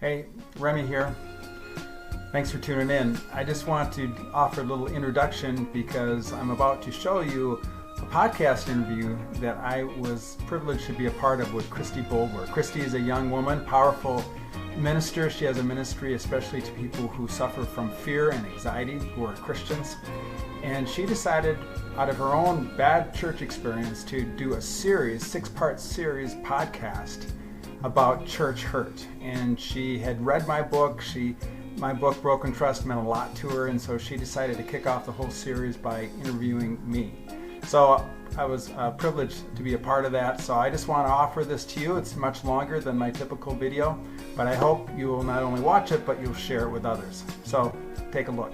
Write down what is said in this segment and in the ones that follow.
Hey, Remy here. Thanks for tuning in. I just want to offer a little introduction because I'm about to show you a podcast interview that I was privileged to be a part of with Christy Boulware. Christy is a young woman, powerful minister. She has a ministry especially to people who suffer from fear and anxiety, who are Christians. And she decided, out of her own bad church experience, to do a series, 6-part series podcast about church hurt. And she had read my book. My book, Broken Trust, meant a lot to her, and so she decided to kick off the whole series by interviewing me. So I was privileged to be a part of that. So I just want to offer this to you. It's much longer than my typical video, but I hope you will not only watch it, but you'll share it with others. So take a look.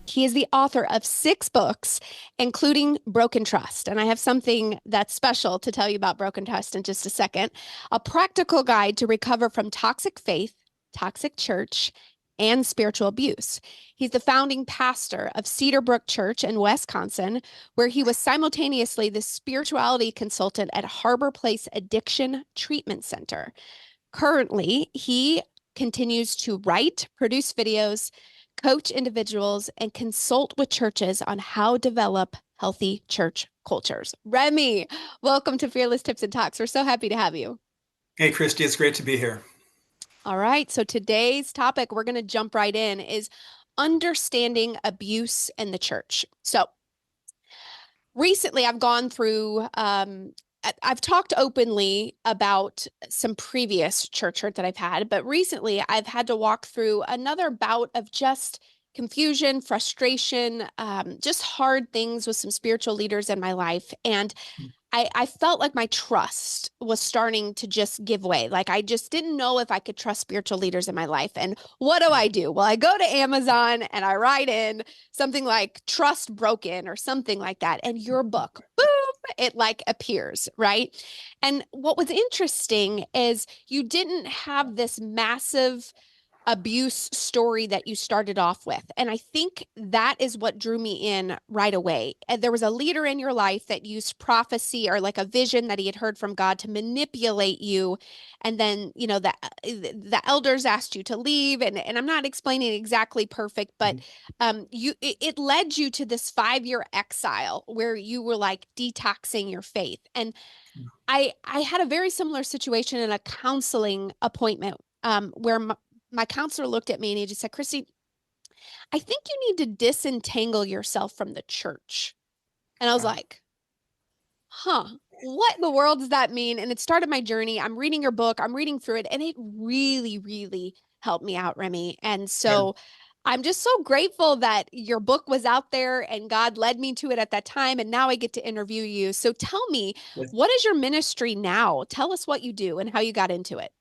He is the author of 6 books, including Broken Trust. And I have something that's special to tell you about Broken Trust in just a second. A practical guide to recover from toxic faith, toxic church, and spiritual abuse. He's the founding pastor of Cedar Brook Church in Wisconsin, where he was simultaneously the spirituality consultant at Harbor Place Addiction Treatment Center. Currently, he continues to write, produce videos, coach individuals, and consult with churches on how to develop healthy church cultures. Remy, welcome to Fearless Tips and Talks. We're so happy to have you. Hey, Christy, it's great to be here. All right, so today's topic, we're going to jump right in, is understanding abuse in the church. So recently I've gone through, I've talked openly about some previous church hurt that I've had, but recently I've had to walk through another bout of just confusion, frustration, just hard things with some spiritual leaders in my life. And I felt like my trust was starting to just give way. Like I just didn't know if I could trust spiritual leaders in my life. And what do? Well, I go to Amazon and I write in something like trust broken or something like that. And your book, boom, it like appears, right? And what was interesting is you didn't have this massive abuse story that you started off with. And I think that is what drew me in right away. And there was a leader in your life that used prophecy or like a vision that he had heard from God to manipulate you. And then, the elders asked you to leave. And I'm not explaining exactly perfect, but it led you to this 5-year exile where you were like detoxing your faith. And I had a very similar situation in a counseling appointment where my counselor looked at me and he just said, Christy, I think you need to disentangle yourself from the church. And I was like, what in the world does that mean? And it started my journey. I'm reading your book, I'm reading through it, and it really, really helped me out, Remy. And so I'm just so grateful that your book was out there and God led me to it at that time. And now I get to interview you. So tell me, what is your ministry now? Tell us what you do and how you got into it.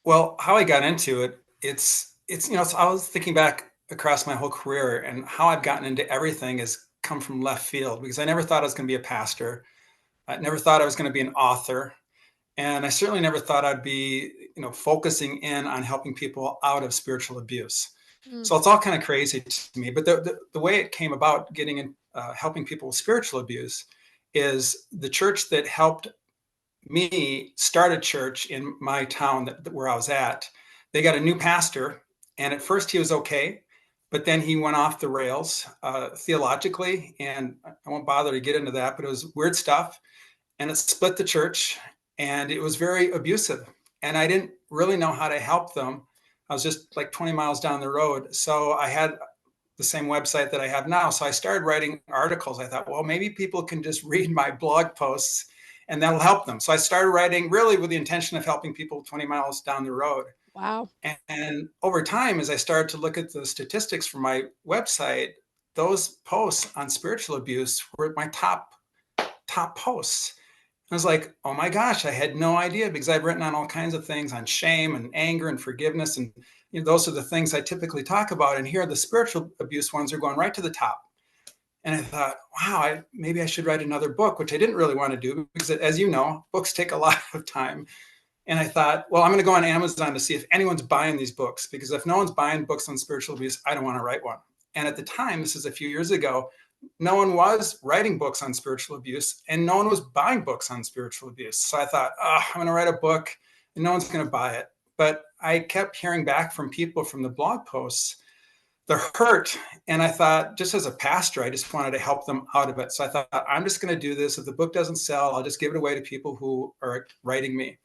Well, how I got into it, so I was thinking back across my whole career, and how I've gotten into everything has come from left field, because I never thought I was going to be a pastor. I never thought I was going to be an author. And I certainly never thought I'd be, focusing in on helping people out of spiritual abuse. So it's all kind of crazy to me. But the way it came about, getting in, helping people with spiritual abuse, is the church that helped me start a church in my town where I was at. They got a new pastor, and at first he was okay, but then he went off the rails theologically, and I won't bother to get into that, but it was weird stuff, and it split the church, and it was very abusive, and I didn't really know how to help them. I was just like 20 miles down the road, so I had the same website that I have now. So I started writing articles. I thought, well, maybe people can just read my blog posts and that'll help them. So I started writing really with the intention of helping people 20 miles down the road. Wow. And over time, as I started to look at the statistics for my website, those posts on spiritual abuse were my top posts. I was like, oh my gosh, I had no idea, because I've written on all kinds of things on shame and anger and forgiveness. And those are the things I typically talk about. And here the spiritual abuse ones are going right to the top. And I thought, wow, maybe I should write another book, which I didn't really want to do, because as you know, books take a lot of time. And I thought, well, I'm going to go on Amazon to see if anyone's buying these books, because if no one's buying books on spiritual abuse, I don't want to write one. And at the time, this is a few years ago, no one was writing books on spiritual abuse, and no one was buying books on spiritual abuse. So I thought, I'm going to write a book and no one's going to buy it. but I kept hearing back from people from the blog posts, the hurt. And I thought, just as a pastor, I just wanted to help them out of it. So I thought, I'm just going to do this. If the book doesn't sell, I'll just give it away to people who are writing me.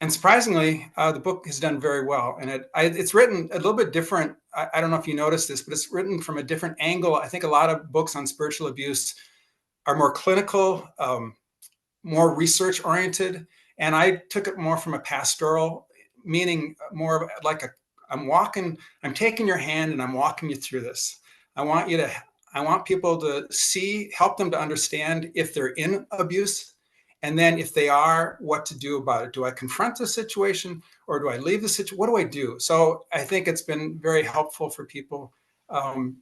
And surprisingly, the book has done very well. And it's written a little bit different. I don't know if you noticed this, but it's written from a different angle. I think a lot of books on spiritual abuse are more clinical, more research oriented. And I took it more from a pastoral, meaning more of like I'm taking your hand and I'm walking you through this. I want you to, I want people to help them to understand if they're in abuse. And then if they are, what to do about it. Do I confront the situation or do I leave the situation? What do I do? So I think it's been very helpful for people um,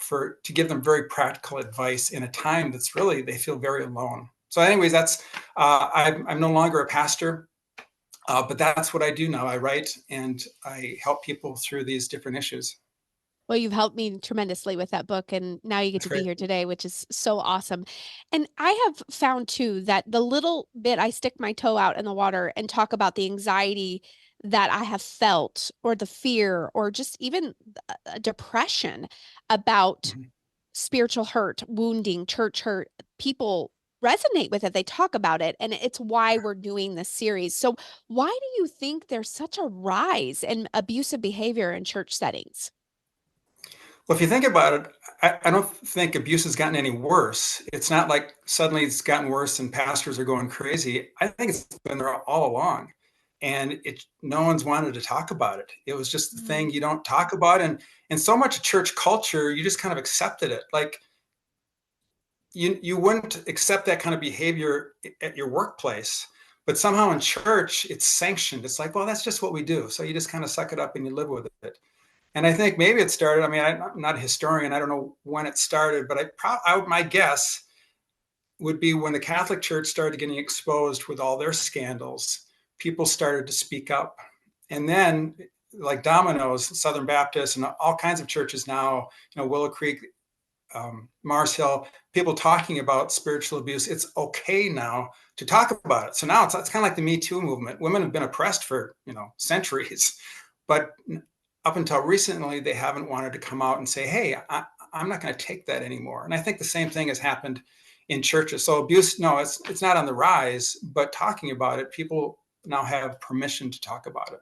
to give them very practical advice in a time that's really, they feel very alone. So anyways, I'm no longer a pastor, but that's what I do now. I write and I help people through these different issues. Well, you've helped me tremendously with that book, and now you get That's to be great. here today, which is so awesome. And I have found too that the little bit I stick my toe out in the water and talk about the anxiety that I have felt, or the fear, or just even depression about Mhm. spiritual hurt, wounding, church hurt, people resonate with it. They talk about it, and it's why we're doing this series. So, why do you think there's such a rise in abusive behavior in church settings? Well, if you think about it, I don't think abuse has gotten any worse. It's not like suddenly it's gotten worse and pastors are going crazy. I think it's been there all along. And no one's wanted to talk about it. It was just the Mm, thing you don't talk about. And so much church culture, you just kind of accepted it. Like you wouldn't accept that kind of behavior at your workplace, but somehow in church it's sanctioned. It's like, well, that's just what we do. So you just kind of suck it up and you live with it. And I think maybe it started. I mean, I'm not a historian. I don't know when it started, but my guess would be when the Catholic Church started getting exposed with all their scandals, people started to speak up. And then, like dominoes, Southern Baptist and all kinds of churches now, Willow Creek, Mars Hill, people talking about spiritual abuse. It's okay now to talk about it. So now it's kind of like the Me Too movement. Women have been oppressed for centuries, but up until recently, they haven't wanted to come out and say, "Hey, I'm not going to take that anymore." And I think the same thing has happened in churches. So abuse, no, it's not on the rise, but talking about it, people now have permission to talk about it.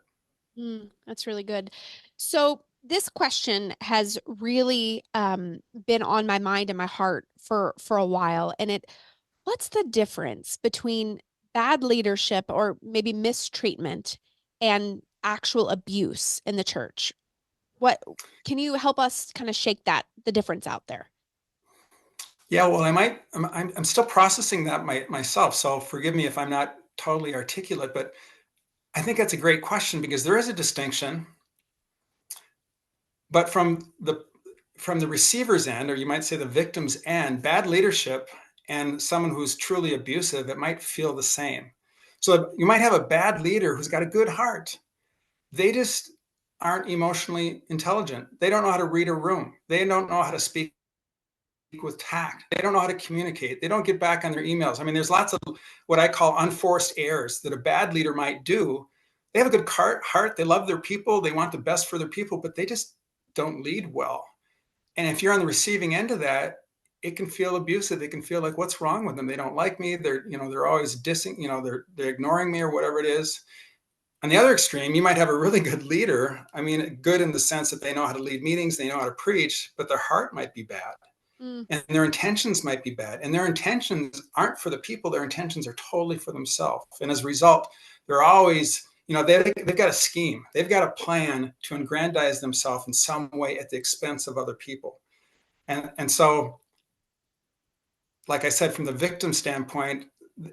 that's really good. So, this question has really been on my mind and my heart for a while, and what's the difference between bad leadership or maybe mistreatment and actual abuse in the church? What can you help us kind of shake the difference out there? Yeah, well, I'm still processing that myself. So forgive me if I'm not totally articulate, but I think that's a great question because there is a distinction, but from the receiver's end, or you might say the victim's end, bad leadership and someone who's truly abusive, it might feel the same. So you might have a bad leader who's got a good heart. They just aren't emotionally intelligent. They don't know how to read a room. They don't know how to speak with tact. They don't know how to communicate. They don't get back on their emails. I mean, there's lots of what I call unforced errors that a bad leader might do. They have a good heart. They love their people. They want the best for their people, but they just don't lead well. And if you're on the receiving end of that, it can feel abusive. It can feel like, what's wrong with them? They don't like me. They're always dissing, they're ignoring me or whatever it is. On the other extreme, you might have a really good leader. I mean, good in the sense that they know how to lead meetings, they know how to preach, but their heart might be bad Mm, and their intentions might be bad. And their intentions aren't for the people, their intentions are totally for themselves. And as a result, they're always, they've got a scheme, they've got a plan to aggrandize themselves in some way at the expense of other people. And so, like I said, from the victim standpoint,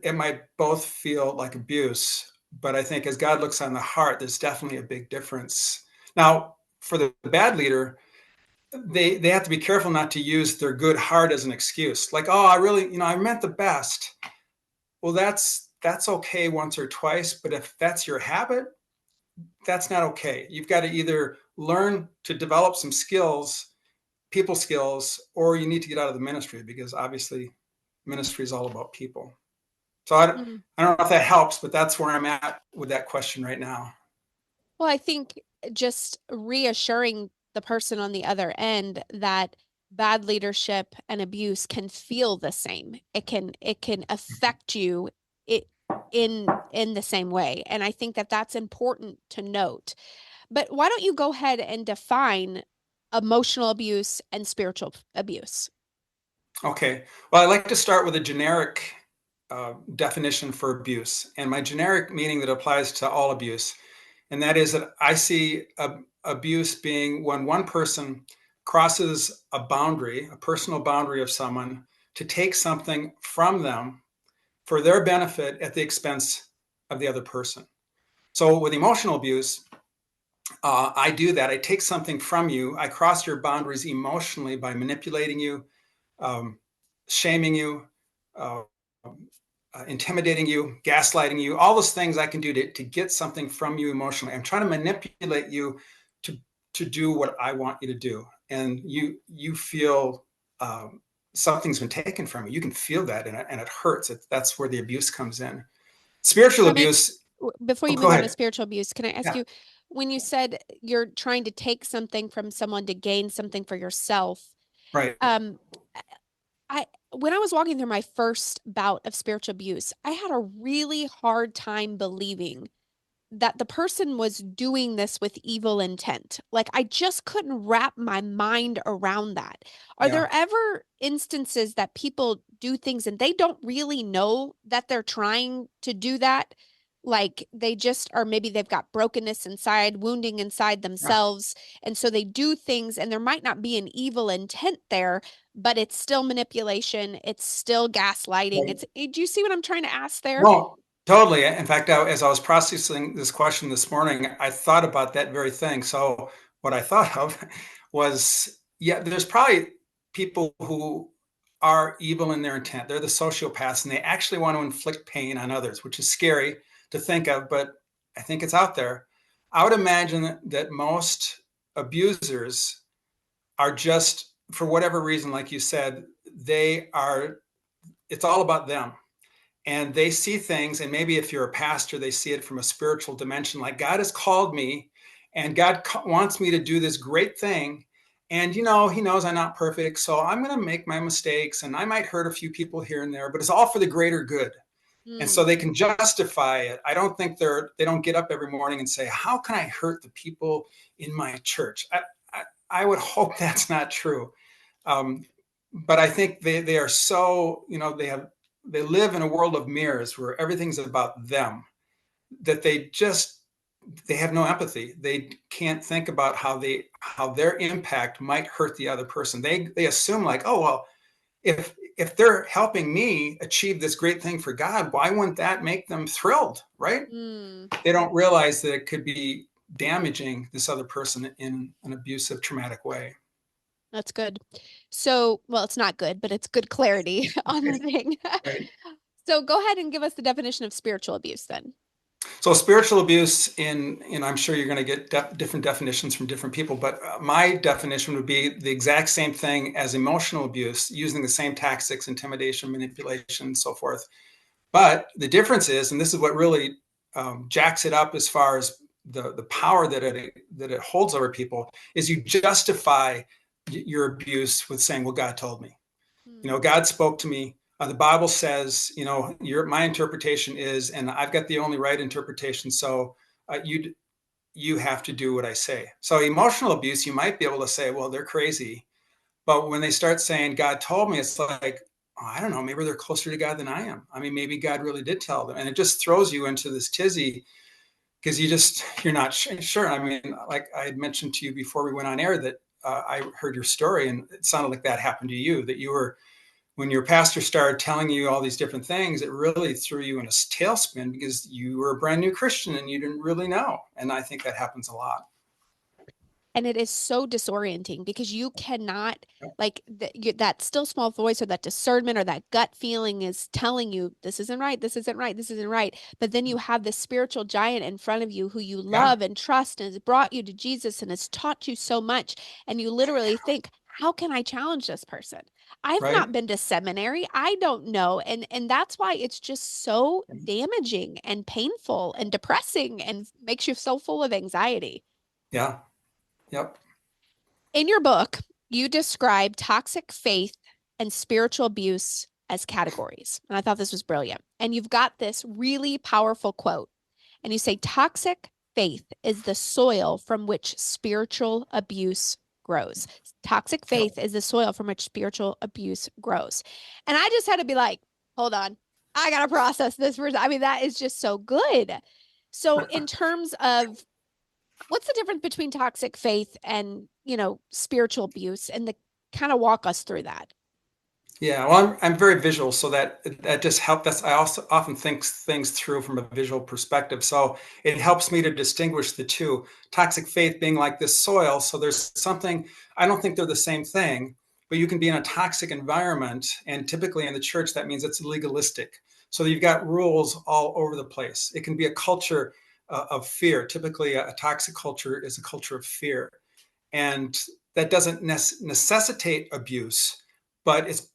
it might both feel like abuse, but I think as God looks on the heart, there's definitely a big difference. Now, for the bad leader, they have to be careful not to use their good heart as an excuse. Like, oh, I really, I meant the best. Well, that's okay once or twice, but if that's your habit, that's not okay. You've got to either learn to develop some skills, people skills, or you need to get out of the ministry because obviously ministry is all about people. So I mm. don't know if that helps, but that's where I'm at with that question right now. Well, I think just reassuring the person on the other end that bad leadership and abuse can feel the same. It can affect you it in the same way. And I think that that's important to note. But why don't you go ahead and define emotional abuse and spiritual abuse? Okay. Well, I like to start with a generic definition for abuse, and my generic meaning that applies to all abuse, and that is that I see abuse being when one person crosses a boundary, a personal boundary of someone, to take something from them for their benefit at the expense of the other person. So with emotional abuse, I do that. I take something from you. I cross your boundaries emotionally by manipulating you, um, shaming you, uh, intimidating you, gaslighting you, all those things I can do to get something from you emotionally. I'm trying to manipulate you to to do what I want you to do, and you feel something's been taken from you. You can feel that, and it hurts. That's where the abuse comes in. Spiritual That makes, abuse. before Oh, you go move on to ahead. spiritual abuse, can I ask Yeah, you, when you said you're trying to take something from someone to gain something for yourself, right. um, I when I was walking through my first bout of spiritual abuse, I had a really hard time believing that the person was doing this with evil intent. Like I just couldn't wrap my mind around that. Are Yeah, there ever instances that people do things and they don't really know that they're trying to do that? Like they just, or maybe they've got brokenness inside, wounding inside yeah. themselves. And so they do things and there might not be an evil intent there, but it's still manipulation. It's still gaslighting. Right. Do you see what I'm trying to ask there? No, totally. In fact, as I was processing this question this morning, I thought about that very thing. So what I thought of was, yeah, there's probably people who are evil in their intent. They're the sociopaths, and they actually want to inflict pain on others, which is scary to think of, but I think it's out there. I would imagine that most abusers are just, for whatever reason, like you said, they are, it's all about them, and they see things, and maybe if you're a pastor they see it from a spiritual dimension, like God has called me and God wants me to do this great thing, and he knows I'm not perfect, so I'm going to make my mistakes and I might hurt a few people here and there, but it's all for the greater good. And so they Hmm. can justify it. I don't think they don't get up every morning and say, how can I hurt the people in my church? I would hope that's not true. um, but I think they are so, they live in a world of mirrors where everything's about them, that they have no empathy. They can't think about how their impact might hurt the other person. They assume, like, oh well, if they're helping me achieve this great thing for God, why wouldn't that make them thrilled, right? Hmm. They don't realize that it could be damaging this other person in an abusive, traumatic way. That's good. So, well, it's not good, but it's good clarity on the thing. Right. So, go ahead and give us the definition of spiritual abuse then. So spiritual abuse, I'm sure you're going to get different definitions from different people, but my definition would be the exact same thing as emotional abuse, using the same tactics, intimidation, manipulation, and so forth. But the difference is, and this is what really jacks it up as far as the power that it holds over people, is you justify your abuse with saying, "Well, God told me." Hmm. God spoke to me. The Bible says, my interpretation is, and I've got the only right interpretation. So you have to do what I say. So emotional abuse, you might be able to say, well, they're crazy. But when they start saying God told me, it's like, oh, I don't know, maybe they're closer to God than I am. I mean, maybe God really did tell them, and it just throws you into this tizzy because you're not sure. I mean, like I had mentioned to you before we went on air that I heard your story, and it sounded like that happened to you. That you were, when your pastor started telling you all these different things, it really threw you in a tailspin because you were a brand new Christian and you didn't really know. And I think that happens a lot. And it is so disorienting because you cannot, like, that still small voice or that discernment or that gut feeling is telling you, this isn't right, this isn't right, this isn't right. But then you have this spiritual giant in front of you who you Yeah. love and trust and has brought you to Jesus and has taught you so much. And you literally think, how can I challenge this person? I've right? not been to seminary. I don't know. And that's why it's just so damaging and painful and depressing and makes you so full of anxiety. Yeah. Yep. In your book, you describe toxic faith and spiritual abuse as categories. And I thought this was brilliant. And you've got this really powerful quote. And you say, toxic faith is the soil from which spiritual abuse grows. Toxic Yep. faith is the soil from which spiritual abuse grows. And I just had to be like, hold on, I got to process this. I mean, that is just so good. So, in terms of what's the difference between toxic faith and, spiritual abuse, and the kind of walk us through that? Yeah, well, I'm very visual, so that just help. That's I also often think things through from a visual perspective, so it helps me to distinguish the two. Toxic faith being like this soil, so there's something. I don't think they're the same thing, but you can be in a toxic environment, and typically in the church, that means it's legalistic. So you've got rules all over the place. It can be a culture of fear. Typically, a toxic culture is a culture of fear, and that doesn't necessitate abuse, but it's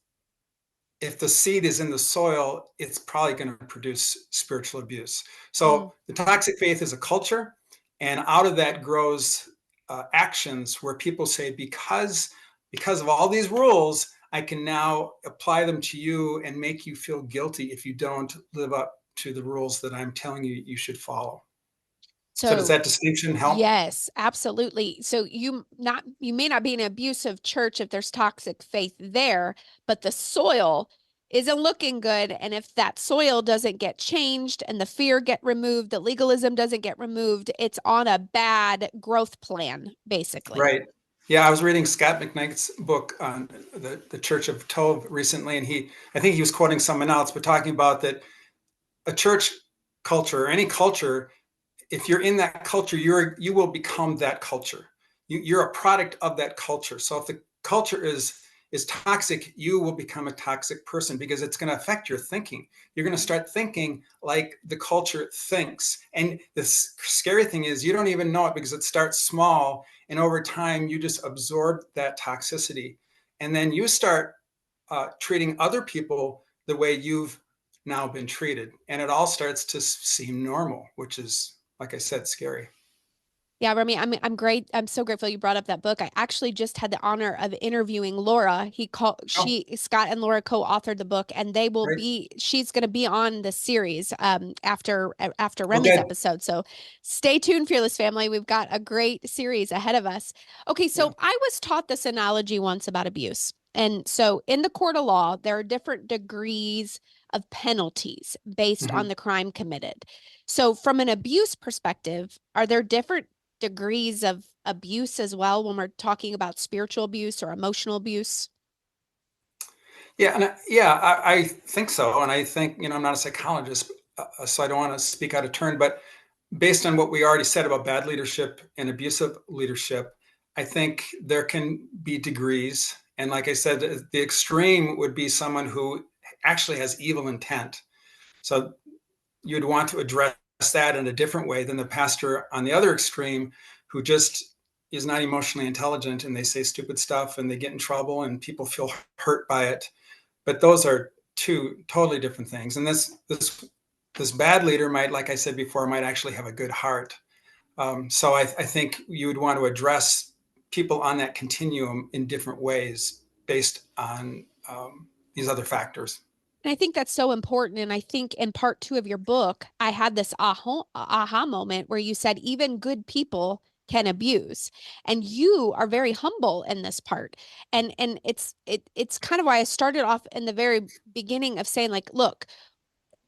if the seed is in the soil, it's probably going to produce spiritual abuse. Mm. So the toxic faith is a culture, and out of that grows actions where people say, because of all these rules, I can now apply them to you and make you feel guilty if you don't live up to the rules that I'm telling you you should follow. So does So that distinction help? yes, absolutely. So you may not be in an abusive church if there's toxic faith there, but the soil isn't looking good. And if that soil doesn't get changed and the fear get removed, the legalism doesn't get removed, it's on a bad growth plan, basically. Right. Yeah, I was reading Scott McKnight's book on the Church of Tove recently, and I think he was quoting someone else, but talking about that a church culture or any culture, if you're in that culture, you will become that culture. You're a product of that culture. So if the culture is toxic, you will become a toxic person because it's going to affect your thinking. You're going to start thinking like the culture thinks. And the scary thing is you don't even know it because it starts small, and over time you just absorb that toxicity, and then you start treating other people the way you've now been treated, and it all starts to seem normal, which is, like I said, scary. Yeah, Remy, I'm great. I'm so grateful you brought up that book. I actually just had the honor of interviewing Laura. Oh, Scott and Laura co-authored the book, and great. she's going to be on the series after Remy's Okay. episode. So stay tuned, Fearless Family. We've got a great series ahead of us. Okay, Yeah. so I was taught this analogy once about abuse. And so in the court of law, there are different degrees of penalties based on Mhm. the crime committed. So from an abuse perspective, are there different degrees of abuse as well when we're talking about spiritual abuse or emotional abuse? Yeah, and I think so. And I think, I'm not a psychologist, so I don't want to speak out of turn, but based on what we already said about bad leadership and abusive leadership, I think there can be degrees. And like I said, the extreme would be someone who actually has evil intent. So you'd want to address that in a different way than the pastor on the other extreme who just is not emotionally intelligent, and they say stupid stuff and they get in trouble and people feel hurt by it. But those are two totally different things. And this bad leader might, like I said before, might actually have a good heart. So I think you would want to address people on that continuum in different ways based on these other factors. And I think that's so important. And I think in part two of your book, I had this aha moment where you said even good people can abuse. And you are very humble in this part. And it's kind of why I started off in the very beginning of saying, like, look,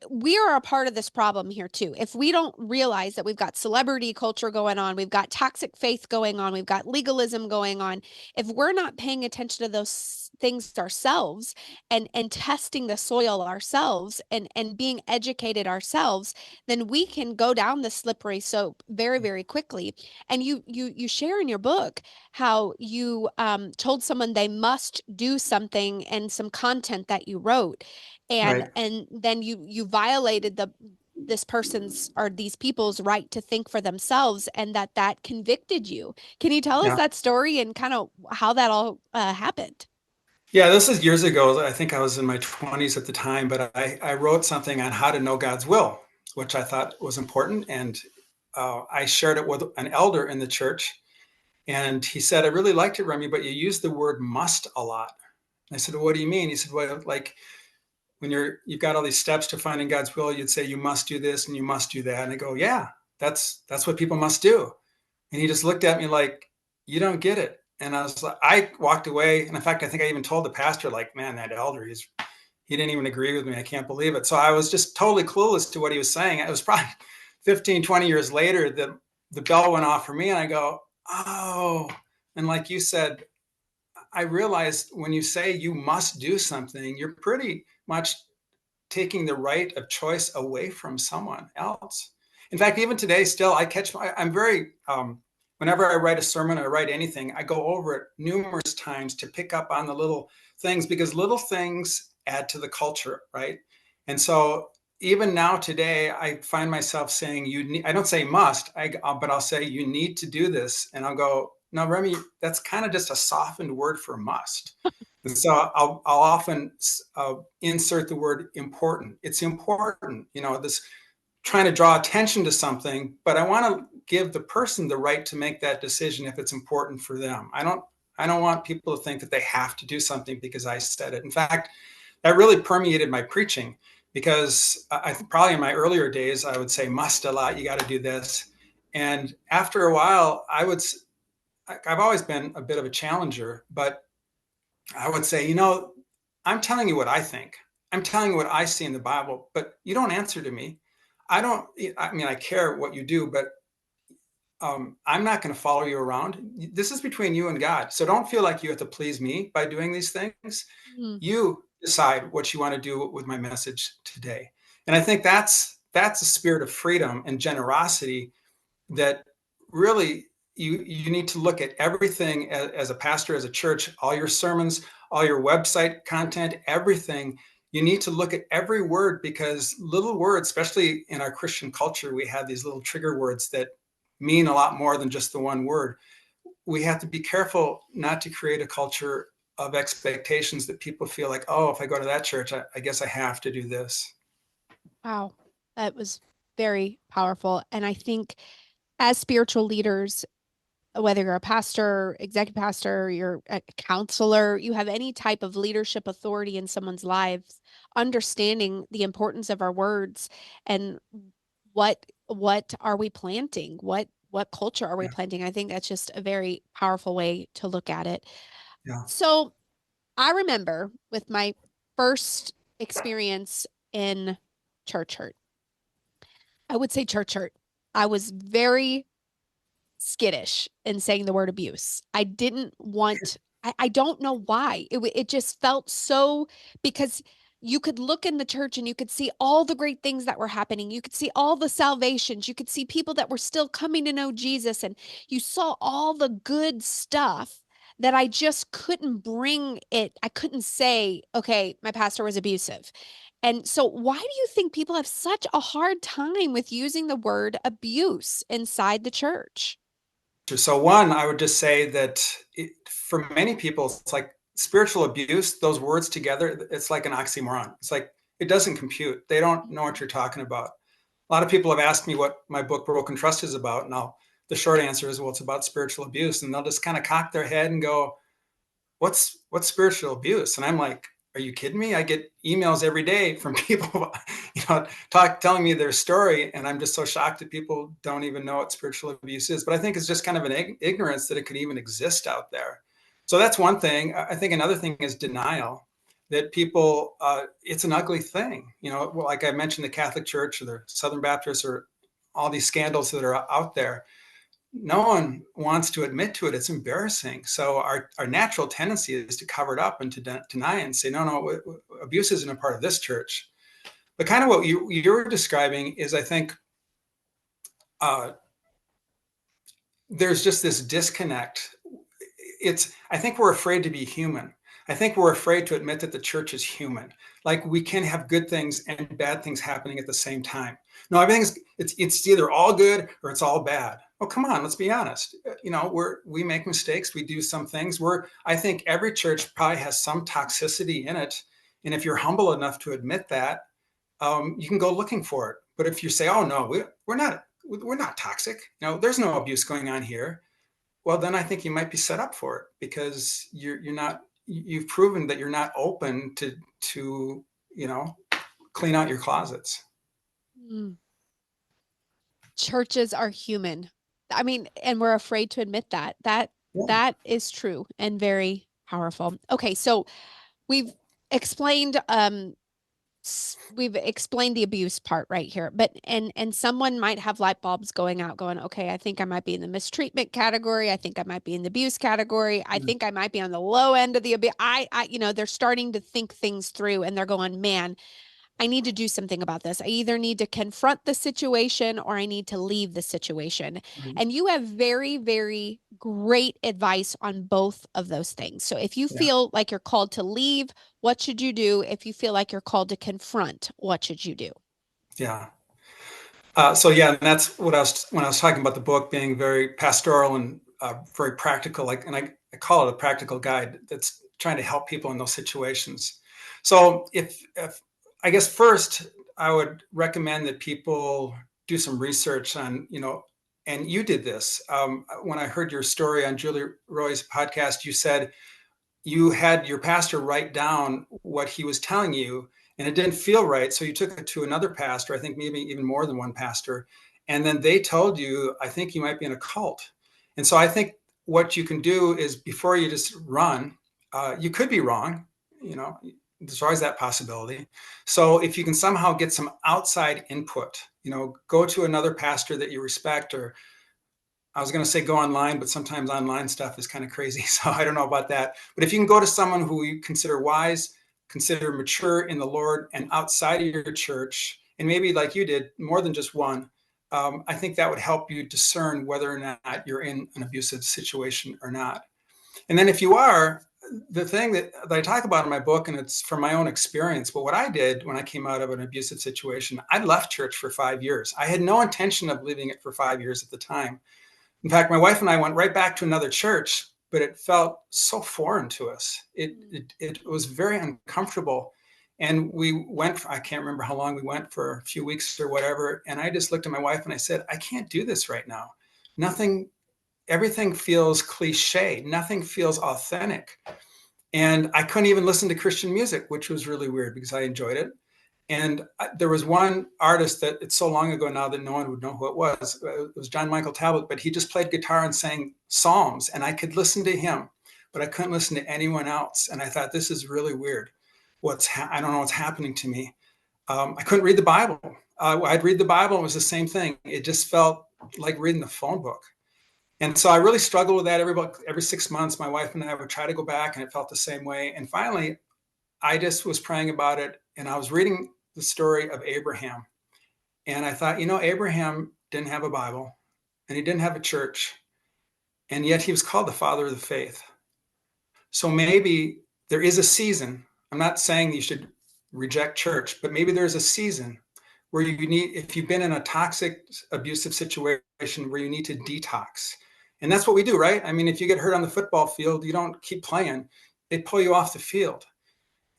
we are a part of this problem here too. If we don't realize that we've got celebrity culture going on, we've got toxic faith going on, we've got legalism going on, if we're not paying attention to those things ourselves and testing the soil ourselves and being educated ourselves, then we can go down the slippery slope very, very quickly. And you share in your book how you told someone they must do something and some content that you wrote, and Right. then you violated this person's or these people's right to think for themselves, and that convicted you. Can you tell us Yeah. that story and kind of how that all happened? Yeah, this is years ago. I think I was in my 20s at the time, but I wrote something on how to know God's will, which I thought was important. And I shared it with an elder in the church. And he said, I really liked it, Remy, but you use the word must a lot. And I said, well, what do you mean? He said, well, like when you've got all these steps to finding God's will, you'd say you must do this and you must do that. And I go, yeah, that's what people must do. And he just looked at me like, you don't get it. And I was like, I walked away. And in fact, I think I even told the pastor, like, man, that elder, he didn't even agree with me. I can't believe it. So I was just totally clueless to what he was saying. It was probably 15, 20 years later that the bell went off for me. And I go, oh, and like you said, I realized when you say you must do something, you're pretty much taking the right of choice away from someone else. In fact, even today, still, I'm very, whenever I write a sermon or write anything, I go over it numerous times to pick up on the little things because little things add to the culture, right? And so even now today, I find myself saying, I don't say must, but I'll say, you need to do this. And I'll go, no, Remy, that's kind of just a softened word for must. And so I'll often insert the word important. It's important, this trying to draw attention to something, but I want to give the person the right to make that decision if it's important for them. I don't want people to think that they have to do something because I said it. In fact, that really permeated my preaching because I probably in my earlier days, I would say must a lot. You got to do this. And after a while, I've always been a bit of a challenger, but I would say, I'm telling you what I think. I'm telling you what I see in the Bible, but you don't answer to me. I mean, I care what you do, but I'm not going to follow you around. This is between you and God. So don't feel like you have to please me by doing these things. Mm. You decide what you want to do with my message today. And I think that's a spirit of freedom and generosity that really you need to look at everything as a pastor, as a church, all your sermons, all your website content, everything. You need to look at every word because little words, especially in our Christian culture, we have these little trigger words that mean a lot more than just the one word. We have to be careful not to create a culture of expectations that people feel like, oh, if I go to that church, I guess I have to do this. Wow, that was very powerful. And I think as spiritual leaders, whether you're a pastor, executive pastor, you're a counselor, you have any type of leadership authority in someone's lives, understanding the importance of our words and what are we planting? What culture are we Yeah, planting? I think that's just a very powerful way to look at it. yeah. So I remember with my first experience in church hurt. I would say church hurt. I was very skittish in saying the word abuse. I didn't want, I don't know why. It just felt so because you could look in the church and you could see all the great things that were happening. You could see all the salvations. You could see people that were still coming to know Jesus. And you saw all the good stuff that I just couldn't bring it. I couldn't say, okay, my pastor was abusive. And so, why do you think people have such a hard time with using the word abuse inside the church? So one, I would just say that for many people, it's like spiritual abuse, those words together, it's like an oxymoron. It's like it doesn't compute. They don't know what you're talking about. A lot of people have asked me what my book Broken Trust is about. Now, the short answer is, well, it's about spiritual abuse. And they'll just kind of cock their head and go, what's spiritual abuse? And I'm like, are you kidding me? I get emails every day from people, telling me their story, and I'm just so shocked that people don't even know what spiritual abuse is. But I think it's just kind of an ignorance that it could even exist out there. So that's one thing. I think another thing is denial. That people, it's an ugly thing. Like I mentioned, the Catholic Church or the Southern Baptists or all these scandals that are out there, no one wants to admit to it. It's embarrassing. So our natural tendency is to cover it up and to deny and say, no, abuse isn't a part of this church. But kind of what you're describing is, I think, uh, there's just this disconnect. I think we're afraid to be human. I think we're afraid to admit that the church is human. Like we can have good things and bad things happening at the same time. No, everything's it's either all good or it's all bad. Oh, come on, let's be honest. We make mistakes, we do some things. I think every church probably has some toxicity in it, and if you're humble enough to admit that, you can go looking for it. But if you say, "Oh no, we're not toxic. There's no abuse going on here," well, then I think you might be set up for it because you're not. You've proven that you're not open to clean out your closets. Mm. Churches are human. I mean, and we're afraid to admit that. Yeah. That is true and very powerful. Okay, so we've explained we've explained the abuse part right here, but and someone might have light bulbs going out going, okay, I think I might be in the mistreatment category. I think I might be in the abuse category. I think I might be on the low end of the abuse. They're starting to think things through and they're going, man, I need to do something about this. I either need to confront the situation or I need to leave the situation. Mhm. And you have very, very great advice on both of those things. So if you Yeah. feel like you're called to leave, what should you do? If you feel like you're called to confront, what should you do? Yeah. So yeah, and that's what when I was talking about the book being very pastoral and very practical, I call it a practical guide that's trying to help people in those situations. So if I guess first I would recommend that people do some research on, and you did this. When I heard your story on Julie Roy's podcast, you said you had your pastor write down what he was telling you and it didn't feel right, so you took it to another pastor, I think maybe even more than one pastor, and then they told you, I think you might be in a cult. And so I think what you can do is before you just run, you could be wrong, you know there's always that possibility. So if you can somehow get some outside input, go to another pastor that you respect, or I was going to say go online, but sometimes online stuff is kind of crazy. So I don't know about that. But if you can go to someone who you consider wise, consider mature in the Lord and outside of your church, and maybe like you did, more than just one, I think that would help you discern whether or not you're in an abusive situation or not. And then if you are, the thing that I talk about in my book, and it's from my own experience, but what I did when I came out of an abusive situation, I left church for 5 years. I had no intention of leaving it for 5 years at the time. In fact, my wife and I went right back to another church, but it felt so foreign to us. It was very uncomfortable. And we went, I can't remember how long we went, for a few weeks or whatever. And I just looked at my wife and I said, I can't do this right now. Nothing, everything feels cliche. Nothing feels authentic. And I couldn't even listen to Christian music, which was really weird because I enjoyed it. And there was one artist that it's so long ago now that no one would know who it was. It was John Michael Talbot, but he just played guitar and sang psalms, and I could listen to him, but I couldn't listen to anyone else. And I thought, this is really weird. I don't know what's happening to me. I couldn't read the Bible. I'd read the Bible, and it was the same thing. It just felt like reading the phone book. And so I really struggled with that. Every 6 months, my wife and I would try to go back, and it felt the same way. And finally, I just was praying about it, and I was reading the story of Abraham. And I thought, Abraham didn't have a Bible and he didn't have a church, and yet he was called the father of the faith. So maybe there is a season. I'm not saying you should reject church, but maybe there's a season where if you've been in a toxic, abusive situation where you need to detox. And that's what we do, right? I mean, if you get hurt on the football field, you don't keep playing, they pull you off the field.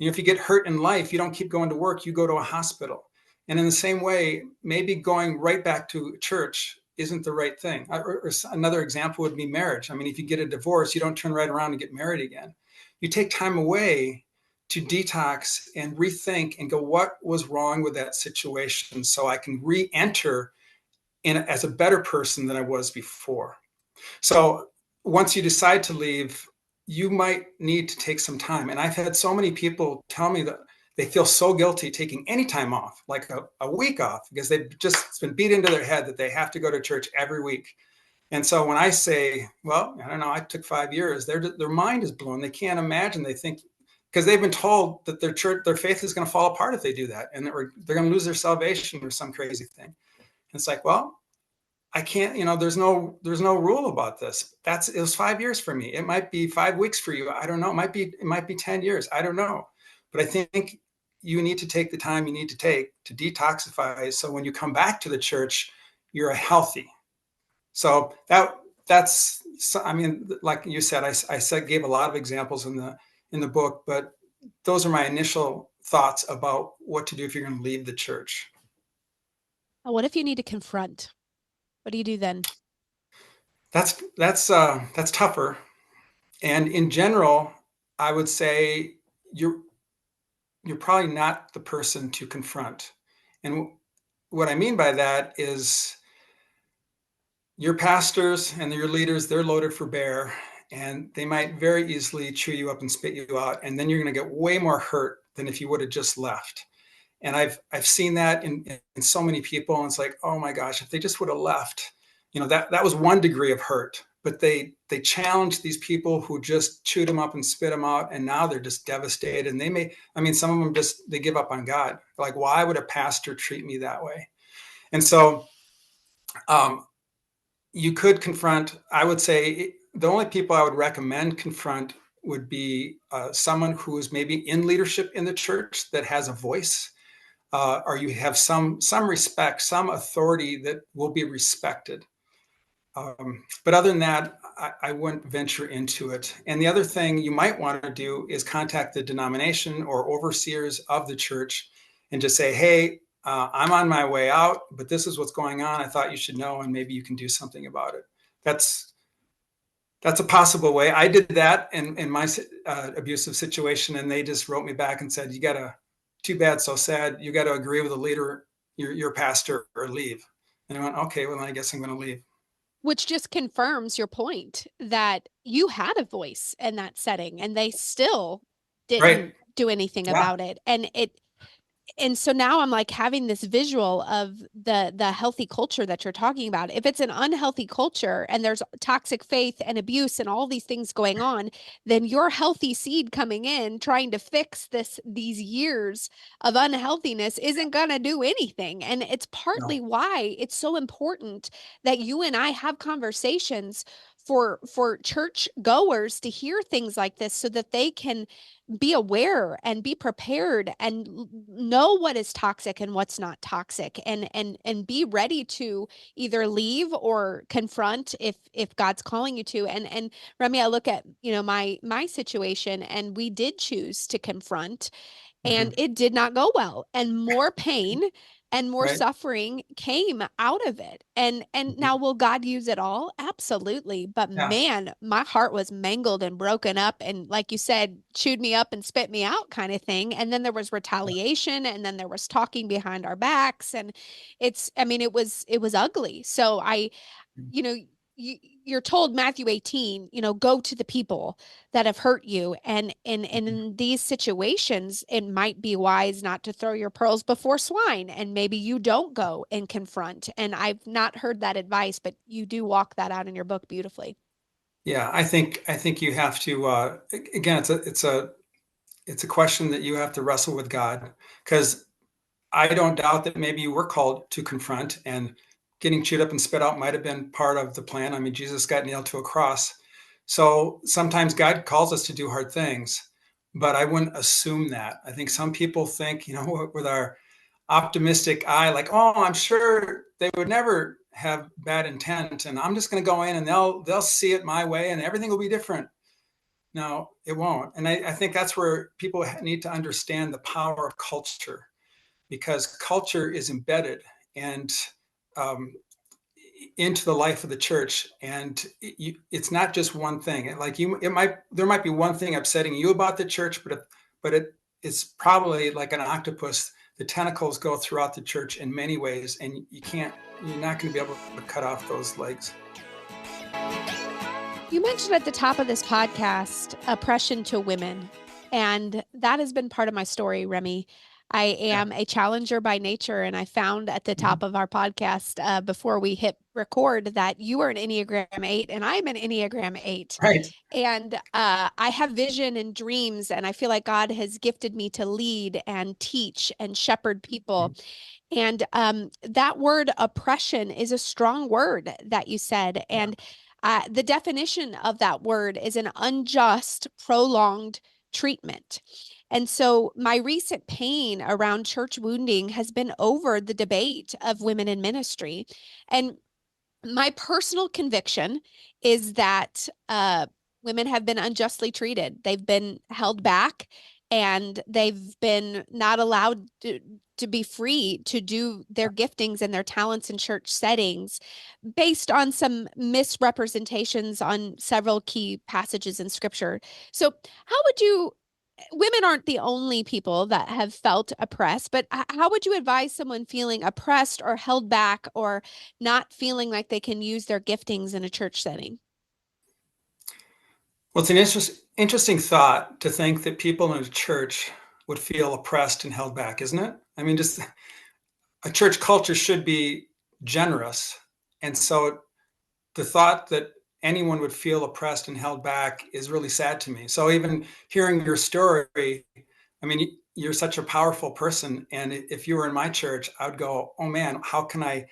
If you get hurt in life, you don't keep going to work, you go to a hospital. And in the same way, maybe going right back to church isn't the right thing. Or another example would be marriage. I mean, if you get a divorce, you don't turn right around and get married again. You take time away to detox and rethink and go, what was wrong with that situation so I can re-enter as a better person than I was before. So once you decide to leave, you might need to take some time. And I've had so many people tell me that they feel so guilty taking any time off, like a week off, because they've just been beat into their head that they have to go to church every week. And so when I say, well, I don't know, I took 5 years, their mind is blown. They can't imagine. They think, because they've been told that their faith is going to fall apart if they do that, and they're going to lose their salvation or some crazy thing. And it's like, well, I can't, there's no rule about this. It was 5 years for me. It might be 5 weeks for you. I don't know. It might be 10 years. I don't know. But I think you need to take the time you need to take to detoxify. So when you come back to the church, you're healthy. So that's, I mean, like you said, gave a lot of examples in the book, but those are my initial thoughts about what to do if you're going to leave the church. What if you need to confront? What do you do then? That's tougher. And in general, I would say you're you're probably not the person to confront. And what I mean by that is your pastors and your leaders, they're loaded for bear, and they might very easily chew you up and spit you out. And then you're going to get way more hurt than if you would have just left. And I've seen that in so many people. And it's like, oh my gosh, if they just would have left, that was one degree of hurt. But they challenged these people who just chewed them up and spit them out, and now they're just devastated. And some of them they give up on God. Like, why would a pastor treat me that way? And so, um, you could confront. I would say the only people I would recommend confront would be someone who is maybe in leadership in the church that has a voice, or you have some respect, some authority that will be respected. But other than that, I wouldn't venture into it. And the other thing you might want to do is contact the denomination or overseers of the church and just say, hey, I'm on my way out, but this is what's going on. I thought you should know, and maybe you can do something about it. That's a possible way. I did that in my abusive situation, and they just wrote me back and said, too bad, so sad. You got to agree with the leader, your pastor, or leave. And I went, okay, well, I guess I'm going to leave. Which just confirms your point that you had a voice in that setting and they still Right. didn't do anything Yeah. about it. And so now I'm like having this visual of the healthy culture that you're talking about. If it's an unhealthy culture and there's toxic faith and abuse and all these things going on, then your healthy seed coming in trying to fix these years of unhealthiness isn't going to do anything. And it's No. partly why it's so important that you and I have conversations for church goers to hear things like this so that they can be aware and be prepared and know what is toxic and what's not toxic and be ready to either leave or confront if God's calling you to. And Remy, I look at, my situation, and we did choose to confront, and Mm-hmm. it did not go well, and more pain and more Right. suffering came out of it. And Mm-hmm. now, will God use it all? Absolutely. But Yeah. man, my heart was mangled and broken up, and like you said, chewed me up and spit me out kind of thing. And then there was retaliation, and then there was talking behind our backs, and I mean, it was ugly. So you know, you're told Matthew 18, go to the people that have hurt you. And Mm-hmm. in these situations, it might be wise not to throw your pearls before swine. And maybe you don't go and confront. And I've not heard that advice, but you do walk that out in your book beautifully. Yeah. I think you have to. Again, it's a question that you have to wrestle with God, because I don't doubt that maybe you were called to confront, and getting chewed up and spit out might have been part of the plan. I mean, Jesus got nailed to a cross. So sometimes God calls us to do hard things, but I wouldn't assume that. I think some people think, with our optimistic eye, like, oh, I'm sure they would never have bad intent, and I'm just going to go in and they'll see it my way and everything will be different. No, it won't. And I think that's where people need to understand the power of culture, because culture is embedded and um, into the life of the church, and it's not just one thing. Like there might be one thing upsetting you about the church, it's probably like an octopus. The tentacles go throughout the church in many ways, and you're not going to be able to cut off those legs. You mentioned at the top of this podcast oppression to women, and that has been part of my story, Remy. I Yeah. am a challenger by nature, and I found at the top of our podcast before we hit record that you are an Enneagram 8 and I'm an Enneagram 8. Right. And I have vision and dreams, and I feel like God has gifted me to lead and teach and shepherd people. And that word oppression is a strong word that you said. Yeah. And the definition of that word is an unjust, prolonged treatment. And so my recent pain around church wounding has been over the debate of women in ministry. And my personal conviction is that women have been unjustly treated. They've been held back and they've been not allowed to be free to do their giftings and their talents in church settings based on some misrepresentations on several key passages in scripture. So, how would you? Women aren't the only people that have felt oppressed, but how would you advise someone feeling oppressed or held back or not feeling like they can use their giftings in a church setting? Well, it's an interesting thought to think that people in a church would feel oppressed and held back, isn't it? I mean, just a church culture should be generous. And so the thought that anyone would feel oppressed and held back is really sad to me. So even hearing your story, I mean, you're such a powerful person. And if you were in my church, I would go, oh man, how can I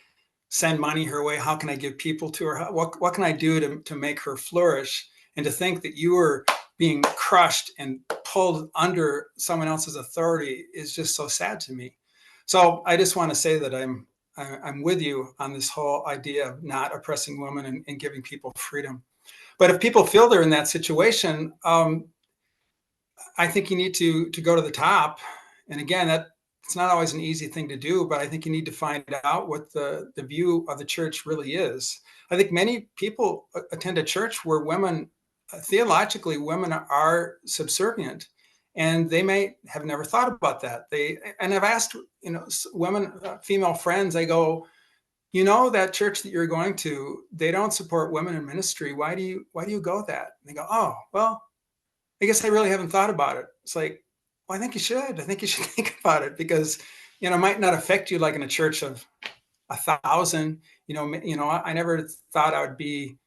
send money her way? How can I give people to her? What can I do to make her flourish? And to think that you were being crushed and pulled under someone else's authority is just so sad to me. So I just want to say that I'm with you on this whole idea of not oppressing women and giving people freedom. But if people feel they're in that situation, I think you need to go to the top. And again, that it's not always an easy thing to do, but I think you need to find out what the view of the church really is. I think many people attend a church where women, theologically, women are subservient, and they may have never thought about that. And I've asked, women, female friends, I go, that church that you're going to, they don't support women in ministry. Why do you go that? And they go, oh, well, I guess I really haven't thought about it. It's like, well, I think you should. I think you should think about it because, it might not affect you like in a church of 1,000. I never thought I would be,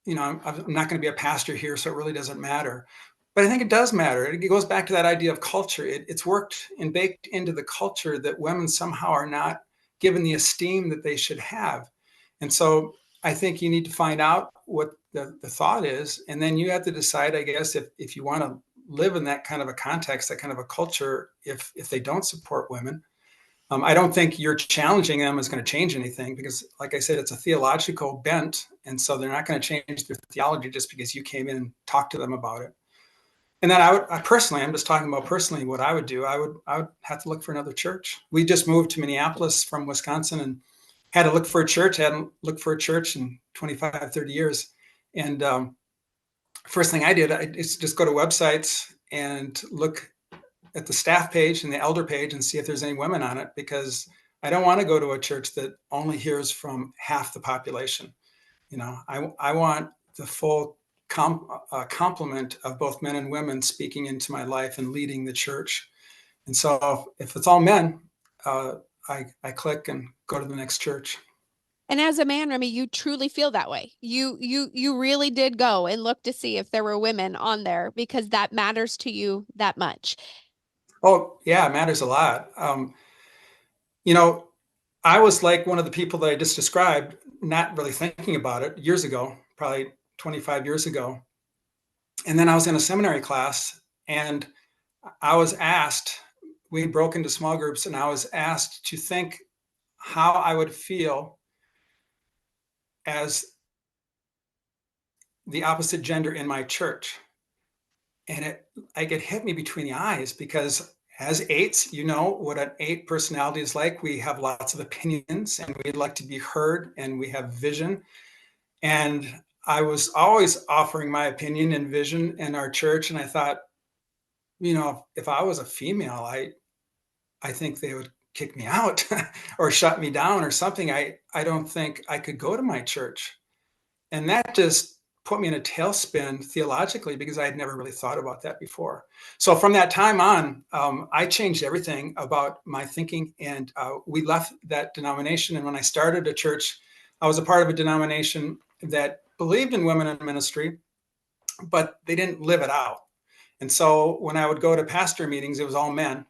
I'm not going to be a pastor here, so it really doesn't matter. But I think it does matter. It goes back to that idea of culture. It's worked and baked into the culture that women somehow are not given the esteem that they should have. And so I think you need to find out what the thought is. And then you have to decide, I guess, if you want to live in that kind of a context, that kind of a culture, if they don't support women. I don't think you're challenging them is going to change anything because, like I said, it's a theological bent. And so they're not going to change their theology just because you came in and talked to them about it. And then I'm just talking about personally what I would do. I would have to look for another church. We just moved to Minneapolis from Wisconsin and had to look for a church. Hadn't looked for a church in 25, 30 years. And first thing I did is just go to websites and look at the staff page and the elder page and see if there's any women on it, because I don't want to go to a church that only hears from half the population. I want the full complement of both men and women speaking into my life and leading the church. And so if it's all men, I click and go to the next church. And as a man, Remy, you truly feel that way. You really did go and look to see if there were women on there because that matters to you that much. Oh yeah, it matters a lot. You know, I was like one of the people that I just described, not really thinking about it years ago, probably 25 years ago. And then I was in a seminary class and I was asked, we broke into small groups and I was asked to think how I would feel as the opposite gender in my church. And it hit me between the eyes because as eights, you know what an eight personality is like. We have lots of opinions and we'd like to be heard and we have vision. And I was always offering my opinion and vision in our church. And I thought, if I was a female, I think they would kick me out or shut me down or something. I don't think I could go to my church. And that just put me in a tailspin theologically because I had never really thought about that before. So from that time on, I changed everything about my thinking, and we left that denomination. And when I started a church, I was a part of a denomination that believed in women in ministry, but they didn't live it out. And so when I would go to pastor meetings, it was all men.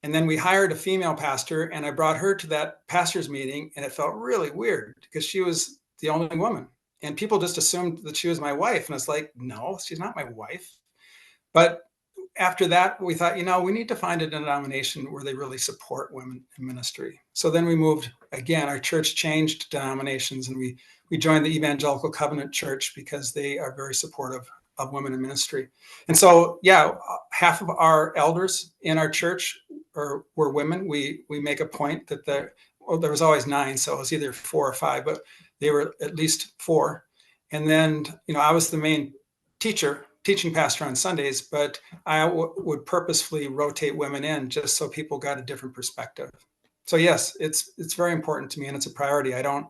And then we hired a female pastor, and I brought her to that pastor's meeting, and it felt really weird because she was the only woman. And people just assumed that she was my wife. And it's like, no, she's not my wife. But after that, we thought, we need to find a denomination where they really support women in ministry. So then we moved again, our church changed denominations, and we joined the Evangelical Covenant Church because they are very supportive of women in ministry. And so, yeah, half of our elders in our church were women. We make a point that there was always 9, so it was either 4 or 5, but they were at least 4. And then, I was the main teaching pastor on Sundays, but I would purposefully rotate women in just so people got a different perspective. So yes, it's very important to me, and it's a priority. I don't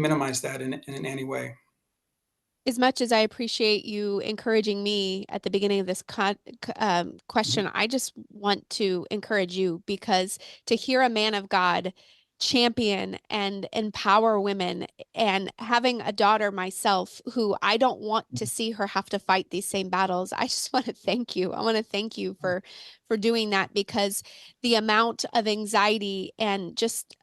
minimize that in any way. As much as I appreciate you encouraging me at the beginning of this question, I just want to encourage you because to hear a man of God champion and empower women, and having a daughter myself who I don't want to see her have to fight these same battles, I just want to thank you. I want to thank you for doing that, because the amount of anxiety and just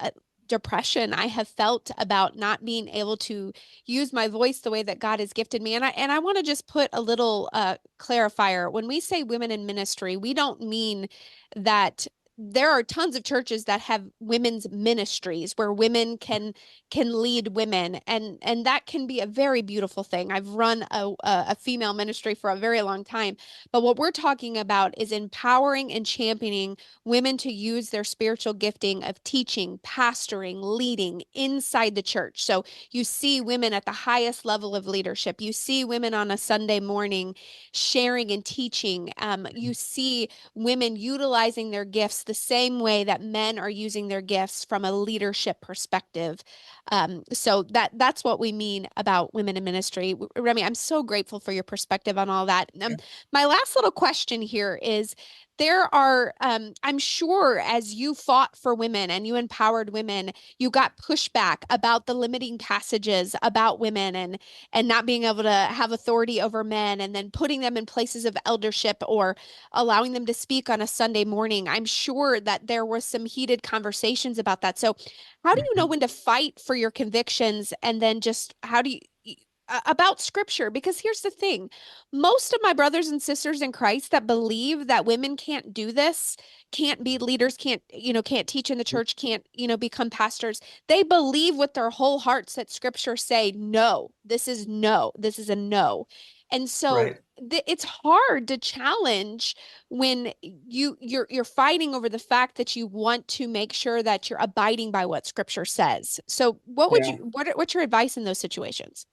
depression I have felt about not being able to use my voice the way that God has gifted me. And I want to just put a little clarifier. When we say women in ministry, we don't mean that there are tons of churches that have women's ministries where women can lead women, and that can be a very beautiful thing. I've run a female ministry for a very long time, but what we're talking about is empowering and championing women to use their spiritual gifting of teaching, pastoring, leading inside the church. So you see women at the highest level of leadership. You see women on a Sunday morning sharing and teaching. You see women utilizing their gifts the same way that men are using their gifts from a leadership perspective. So that's what we mean about women in ministry. Remy, I'm so grateful for your perspective on all that. Yeah. My last little question here is, there are, I'm sure as you fought for women and you empowered women, you got pushback about the limiting passages about women and not being able to have authority over men, and then putting them in places of eldership or allowing them to speak on a Sunday morning. I'm sure that there were some heated conversations about that. So how do you know Mhm. when to fight for your convictions, and then just how do you about scripture? Because here's the thing, most of my brothers and sisters in Christ that believe that women can't do this, can't be leaders, can't teach in the church, can't, become pastors, they believe with their whole hearts that scripture say no, this is no, this is a no. And so Right. it's hard to challenge when you're fighting over the fact that you want to make sure that you're abiding by what scripture says. So Yeah. what's your advice in those situations?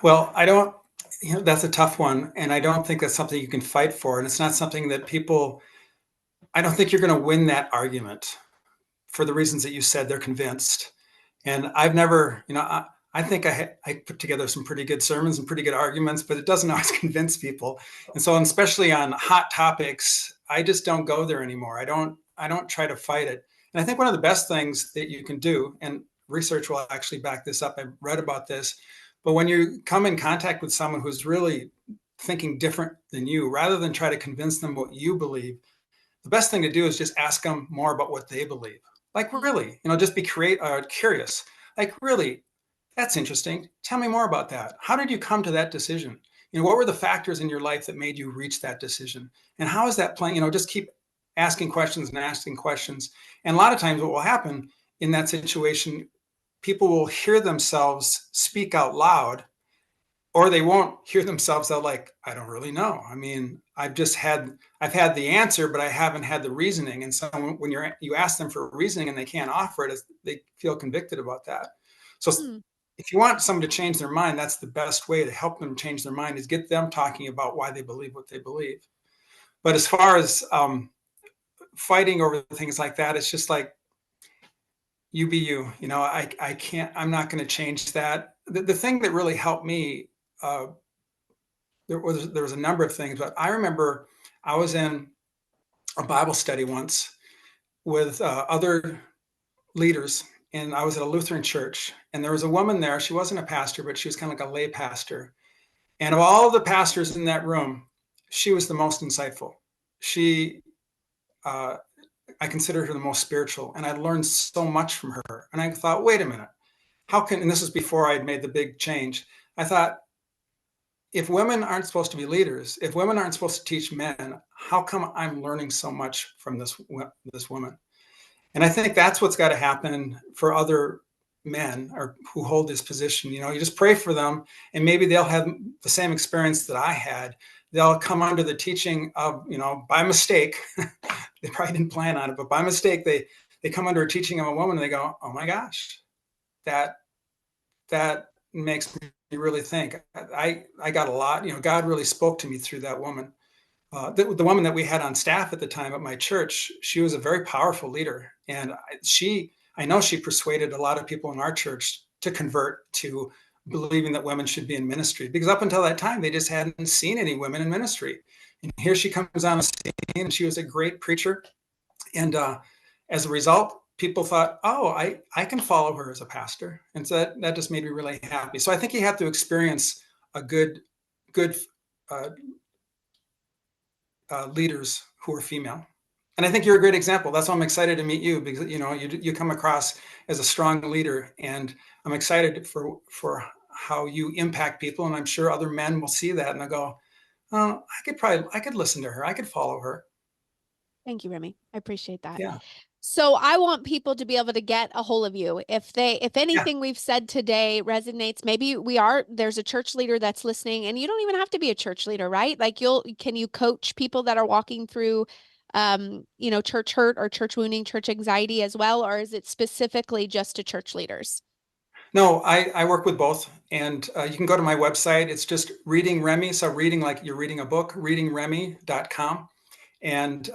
Well, I don't, that's a tough one. And I don't think that's something you can fight for. And it's not something that I don't think you're going to win that argument for the reasons that you said. They're convinced. And I've never, I think I put together some pretty good sermons and pretty good arguments, but it doesn't always convince people. And so, especially on hot topics, I just don't go there anymore. I don't try to fight it. And I think one of the best things that you can do, and research will actually back this up, I've read about this, but when you come in contact with someone who's really thinking different than you, rather than try to convince them what you believe, the best thing to do is just ask them more about what they believe. Like, really, just be curious. Like, really, that's interesting. Tell me more about that. How did you come to that decision? What were the factors in your life that made you reach that decision? And how is that playing? Just keep asking questions and asking questions. And a lot of times what will happen in that situation, people will hear themselves speak out loud, or they won't hear themselves out, like, I don't really know. I mean, I've had the answer, but I haven't had the reasoning. And so when you ask them for reasoning and they can't offer it, they feel convicted about that. So Hmm. if you want someone to change their mind, that's the best way to help them change their mind, is get them talking about why they believe what they believe. But as far as fighting over things like that, it's just like, you be you. I'm not going to change that. the thing that really helped me, there was a number of things, but I remember I was in a Bible study once with other leaders, and I was at a Lutheran church, and there was a woman there. She wasn't a pastor, but she was kind of like a lay pastor. And of all the pastors in that room, she was the most insightful. She, uh, I considered her the most spiritual, and I learned so much from her. And I thought, wait a minute, how can? And this was before I had made the big change. I thought, if women aren't supposed to be leaders, if women aren't supposed to teach men, how come I'm learning so much from this woman? And I think that's what's got to happen for other men or who hold this position. You just pray for them, and maybe they'll have the same experience that I had. They'll come under the teaching of, by mistake. They probably didn't plan on it, but by mistake, they come under a teaching of a woman, and they go, "Oh my gosh, that that makes me really think." I got a lot. God really spoke to me through that woman. The woman that we had on staff at the time at my church, she was a very powerful leader, and I know she persuaded a lot of people in our church to convert to believing that women should be in ministry, because up until that time they just hadn't seen any women in ministry. And here she comes on the scene, and she was a great preacher, and as a result, people thought, "Oh, I can follow her as a pastor," and so that just made me really happy. So I think you have to experience a good uh, leaders who are female. And I think you're a great example. That's why I'm excited to meet you, because you come across as a strong leader, and I'm excited for how you impact people. And I'm sure other men will see that and they'll go, "Oh, I could listen to her. I could follow her." Thank you, Remy. I appreciate that. Yeah, So I want people to be able to get a hold of you. If yeah. anything we've said today resonates, maybe there's a church leader that's listening, and you don't even have to be a church leader, right? Like can you coach people that are walking through, church hurt or church wounding, church anxiety as well? Or is it specifically just to church leaders? No, I work with both, and you can go to my website. It's just Reading Remy. So reading like you're reading a book, readingremy.com. And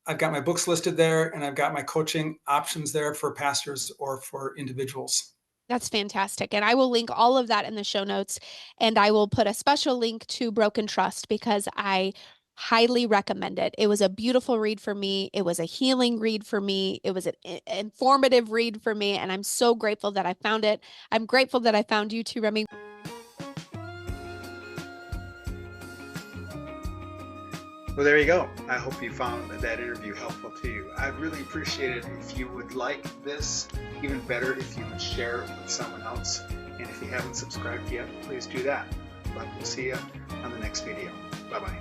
I've got my books listed there, and I've got my coaching options there for pastors or for individuals. That's fantastic. And I will link all of that in the show notes. And I will put a special link to Broken Trust because I highly recommend it. It was a beautiful read for me. It was a healing read for me. It was an informative read for me. And I'm so grateful that I found it. I'm grateful that I found you too, Remy. Well, there you go. I hope you found that interview helpful to you. I'd really appreciate it if you would like this. Even better if you would share it with someone else. And if you haven't subscribed yet, please do that. But we'll see you on the next video. Bye-bye.